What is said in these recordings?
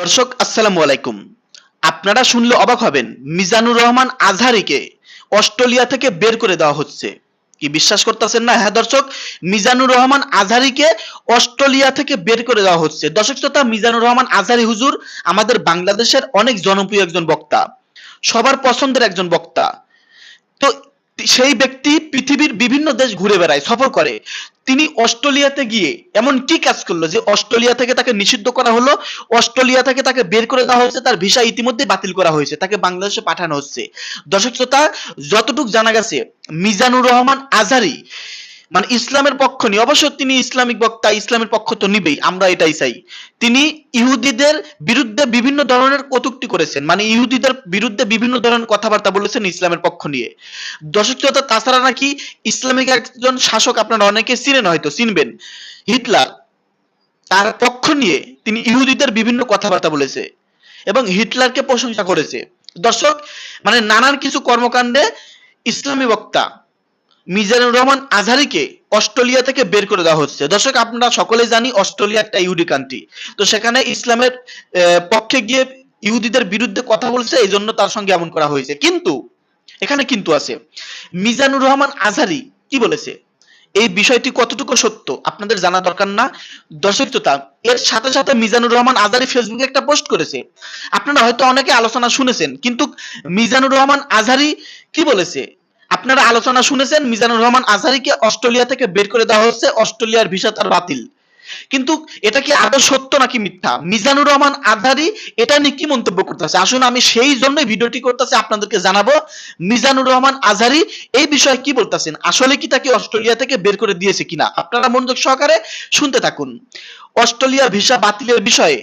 দর্শক আসসালামু আলাইকুম। আপনারা শুনলে অবাক হবেন, মিজানুর রহমান আজহারীকে অস্ট্রেলিয়া থেকে বের করে দেওয়া হচ্ছে। কি বিশ্বাস করতেছেন না? হ্যাঁ দর্শক, মিজানুর রহমান আজহারীকে অস্ট্রেলিয়া থেকে বের করে দেওয়া হচ্ছে। দর্শক শ্রোতা, মিজানুর রহমান আজহারী হুজুর আমাদের বাংলাদেশের অনেক জনপ্রিয় একজন বক্তা, সবার পছন্দের একজন বক্তা। তো সেই ব্যক্তি পৃথিবীর বিভিন্ন দেশ ঘুরে বেড়ায়, সফর করে। তিনি অস্ট্রেলিয়াতে গিয়ে এমন কি কাজ করলো যে অস্ট্রেলিয়া থেকে তাকে নিষিদ্ধ করা হলো, অস্ট্রেলিয়া থেকে তাকে বের করে দেওয়া হয়েছে, তার ভিসা ইতিমধ্যে বাতিল করা হয়েছে, তাকে বাংলাদেশে পাঠানো হচ্ছে। দর্শক শ্রোতা, যতটুকু জানা গেছে, মিজানুর রহমান আজহারী মানে ইসলামের পক্ষ নিয়ে, অবশ্য তিনি ইসলামিক বক্তা, ইসলামের পক্ষ তো নিবেই, আমরা এটাই চাই। তিনি ইহুদিদের বিরুদ্ধে বিভিন্ন ধরনের কটূক্তি করেছেন, মানে ইহুদিদের বিরুদ্ধে বিভিন্ন ধরনের কথাবার্তা বলেছেন ইসলামের পক্ষ নিয়ে। দর্শক শ্রোতা, তাছাড়া নাকি ইসলামিক একজন শাসক, আপনারা অনেকে চিনেন, হয়তো চিনবেন, হিটলার, তার পক্ষ নিয়ে তিনি ইহুদিদের বিভিন্ন কথাবার্তা বলেছে এবং হিটলারকে প্রশংসা করেছে। দর্শক, মানে নানান কিছু কর্মকাণ্ডে ইসলামী বক্তা মিজানুর রহমান আজহারীকে অস্ট্রেলিয়া থেকে বের করে দেওয়া হচ্ছে। দর্শক, আপনারা সকলেই জানি অস্ট্রেলিয়া একটা ইহুদি কান্ট্রি। তো সেখানে ইসলামের পক্ষে গিয়ে ইহুদিদের বিরুদ্ধে কথা বলছে, এই জন্য তার সঙ্গে এমন করা হয়েছে। কিন্তু এখানে কিন্তু আছে, মিজানুর রহমান আজহারী কি বলেছে, এই বিষয়টি কতটুকু সত্য আপনাদের জানা দরকার না? দর্শক শ্রোতা, এর সাথে সাথে মিজানুর রহমান আজহারী ফেসবুকে একটা পোস্ট করেছে। আপনারা হয়তো অনেকে আলোচনা শুনেছেন, কিন্তু মিজানুর রহমান আজহারী কি বলেছে? আপনারা আলোচনা শুনেছেন, মিজানুর রহমান আজহারীকে অস্ট্রেলিয়া থেকে বের করে দেওয়া হচ্ছে, অস্ট্রেলিয়ার ভিসা তার বাতিল। কিন্তু এটা কি আদৌ সত্য নাকি মিথ্যা? মিজানুর রহমান আজহারী এটা নিয়ে কি মন্তব্য করতেছে, আসুন আমি সেই জন্যই ভিডিওটি করতেছি, আপনাদেরকে জানাবো মিজানুর রহমান আজহারী এই বিষয়ে কি বলতেছেন, আসলে কি তাকে অস্ট্রেলিয়া থেকে বের করে দিয়েছে কিনা। আপনারা মনোযোগ সহকারে শুনতে থাকুন। অস্ট্রেলিয়া ভিসা বাতিলের বিষয়ে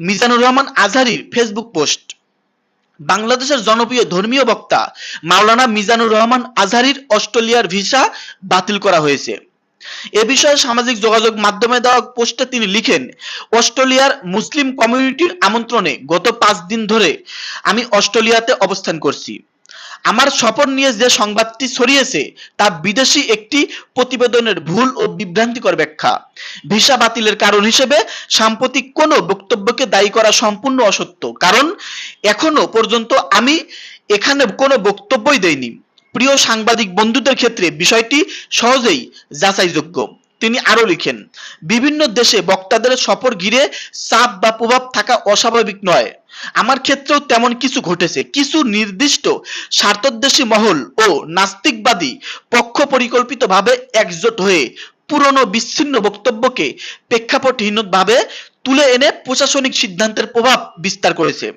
মিজানুর রহমান আজহারীর ফেসবুক পোস্ট। বাংলাদেশের জনপ্রিয় ধর্মীয় বক্তা মাওলানা মিজানুর রহমান আজহারীর অস্ট্রেলিয়ার ভিসা বাতিল করা হয়েছে। এ বিষয়ে সামাজিক যোগাযোগ মাধ্যমে দেওয়া পোস্টে তিনি লিখেন, অস্ট্রেলিয়ার মুসলিম কমিউনিটির আমন্ত্রণে গত 5 দিন ধরে আমি অস্ট্রেলিয়াতে অবস্থান করছি। আমার সফর নিয়ে যে সংবাদটি ছড়িয়েছে তা বিদেশি একটি প্রতিবেদনের ভুল ও বিভ্রান্তিকর ব্যাখ্যা। ভিসা বাতিলের কারণ হিসেবে সাম্প্রতিক কোনো বক্তব্যকে দায়ী করা সম্পূর্ণ অসত্য, কারণ এখনো পর্যন্ত আমি এখানে কোনো বক্তব্যই দেইনি। প্রিয় সাংবাদিক বন্ধুদের ক্ষেত্রে বিষয়টি সহজেই যাচাইযোগ্য। তিনি আরো লিখেন, বিভিন্ন দেশে বক্তাদের সফর ঘিরে চাপ বা প্রভাব থাকা অস্বাভাবিক নয়। আমার ক্ষেত্রেও তেমন কিছু ঘটেছে। কিছু নির্দিষ্ট স্বার্থোদ্দেশী মহল ও নাস্তিকবাদী পক্ষ পরিকল্পিতভাবে একজোট হয়ে পুরনো বিচ্ছিন্ন বক্তব্যকে প্রেক্ষাপটহীনভাবে তুলে এনে প্রশাসনিক সিদ্ধান্তের প্রভাব বিস্তার করেছে।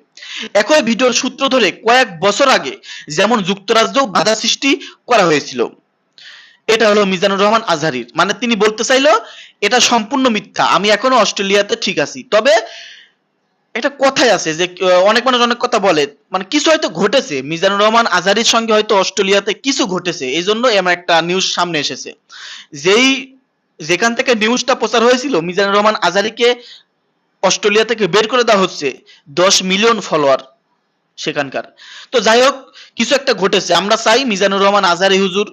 একই ভিডিওর সূত্র ধরে কয়েক বছর আগে যেমন যুক্তরাজ্যেও বাধা সৃষ্টি করা হয়েছিল। এটা হলো মিজানুর রহমান আজহারীর, মানে তিনি বলতে চাইলো এটা সম্পূর্ণ মিথ্যা, আমি এখনো অস্ট্রেলিয়াতে ঠিক আছি। তবে এটা কথায় আছে যে অনেক মানুষ অনেক কথা বলে, মানে কিছু হয়তো ঘটেছে, মিজানুর রহমান আজহারীর সঙ্গে হয়তো অস্ট্রেলিয়াতে কিছু ঘটেছে, এই জন্য এমন একটা নিউজ সামনে এসেছে। যেখান থেকে নিউজটা প্রচার হয়েছিল মিজানুর রহমান আজহারীকে অস্ট্রেলিয়া থেকে বের করে দেওয়া হচ্ছে, 10 মিলিয়ন ফলোয়ার সেখানকার। তো যাই হোক, কিছু একটা ঘটেছে। আমরা চাই মিজানুর রহমান আজহারী হুজুর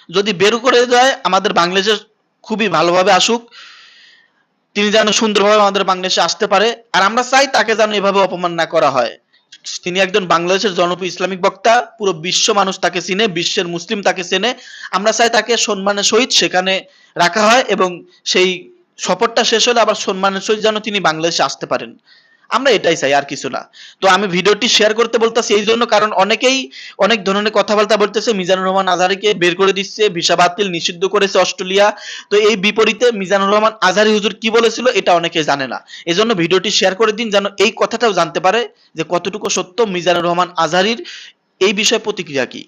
যদি বের করে দেয়, আমাদের বাংলাদেশের খুবই ভালোভাবে আসুক, তিনি যেন সুন্দরভাবে আমাদের বাংলাদেশে আসতে পারে। আর আমরা চাই তাকে যেন এভাবে অপমান না করা হয়। তিনি একজন বাংলাদেশের জনপ্রিয় ইসলামিক বক্তা, পুরো বিশ্ব মানুষ তাকে চিনে, বিশ্বের মুসলিম তাকে চেনে। আমরা চাই তাকে সম্মানের সহিত সেখানে রাখা হয় এবং সেই সফরটা শেষ হলে আবার সম্মানের সহিত যেন তিনি বাংলাদেশে আসতে পারেন। আমরা এটাই চাই, আর কিছু না। তো আমি ভিডিওটি শেয়ার করতে বলতেছি এই জন্য, কারণ অনেকেই অনেক ধরনের কথাবার্তা বলতেছে, মিজানুর রহমান আজহারীকে বের করে দিচ্ছে, ভিসা বাতিল নিষিদ্ধ করেছে অস্ট্রেলিয়া। তো এই বিপরীতে মিজানুর রহমান আজহারী হুজুর কি বলেছিল এটা অনেকে জানে না। এজন্য ভিডিওটি শেয়ার করে দিন, যেন এই কথাটাও জানতে পারে যে কতটুকু সত্য। মিজানুর রহমান আজহারীর এই বিষয়ে প্রতিক্রিয়া কি।